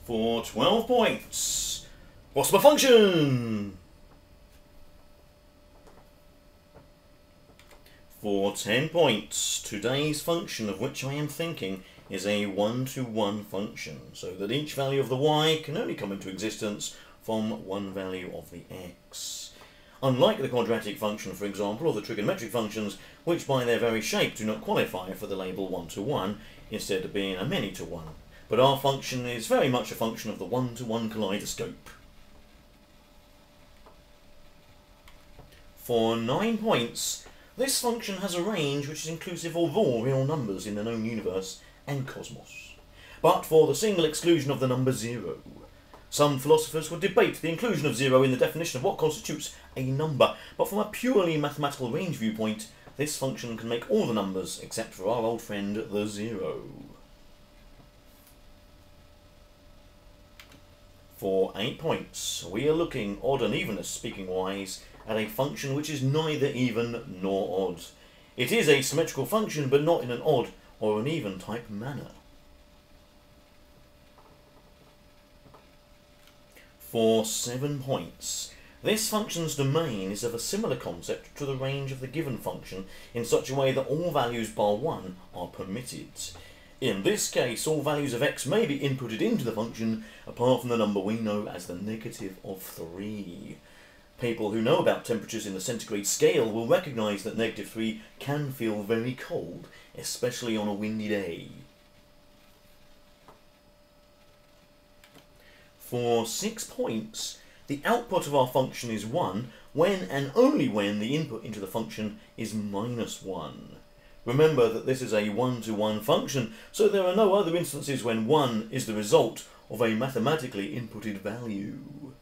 For 12 points, what's my function? For 10 points, today's function of which I am thinking is a one-to-one function, so that each value of the y can only come into existence from one value of the x. Unlike the quadratic function, for example, or the trigonometric functions, which by their very shape do not qualify for the label one-to-one, instead of being a many-to-one. But our function is very much a function of the one-to-one kaleidoscope. For 9 points, this function has a range which is inclusive of all real numbers in the known universe and cosmos, but for the single exclusion of the number 0. Some philosophers would debate the inclusion of 0 in the definition of what constitutes a number, but from a purely mathematical range viewpoint, this function can make all the numbers except for our old friend the 0. For 8 points, we are looking, odd and evenness speaking wise, at a function which is neither even nor odd. It is a symmetrical function, but not in an odd or an even type manner. For 7 points, this function's domain is of a similar concept to the range of the given function in such a way that all values bar 1 are permitted. In this case, all values of x may be inputted into the function apart from the number we know as the negative of 3. People who know about temperatures in the centigrade scale will recognise that negative 3 can feel very cold, especially on a windy day. For 6 points, the output of our function is 1 when and only when the input into the function is -1. Remember that this is a one-to-one function, so there are no other instances when 1 is the result of a mathematically inputted value.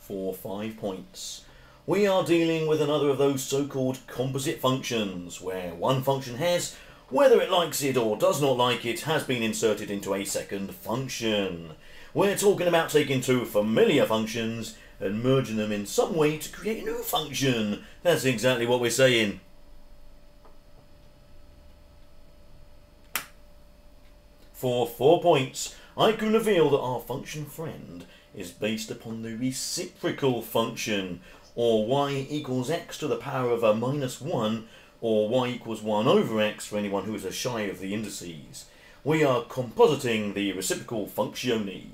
For 5 points, we are dealing with another of those so-called composite functions, where one function has, whether it likes it or does not like it, has been inserted into a second function. We're talking about taking two familiar functions and merging them in some way to create a new function. That's exactly what we're saying. For 4 points, I can reveal that our function friend is based upon the reciprocal function, or y equals x to the power of a -1, or y equals 1 over x for anyone who is shy of the indices. We are compositing the reciprocal functione.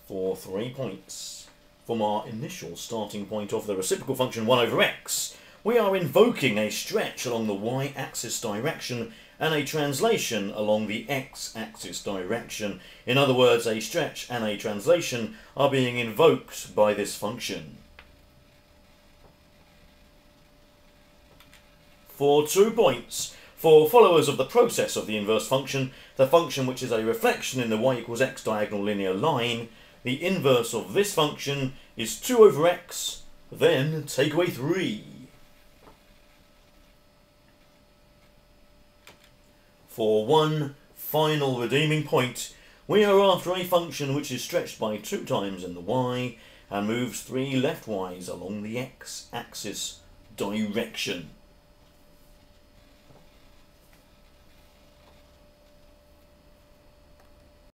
For 3 points, from our initial starting point of the reciprocal function 1 over x, we are invoking a stretch along the y-axis direction and a translation along the x-axis direction. In other words, a stretch and a translation are being invoked by this function. For 2 points, for followers of the process of the inverse function, the function which is a reflection in the y equals x diagonal linear line, the inverse of this function is 2 over x, then take away 3. For one final redeeming point, we are after a function which is stretched by 2 times in the y and moves 3 left y's along the x-axis direction.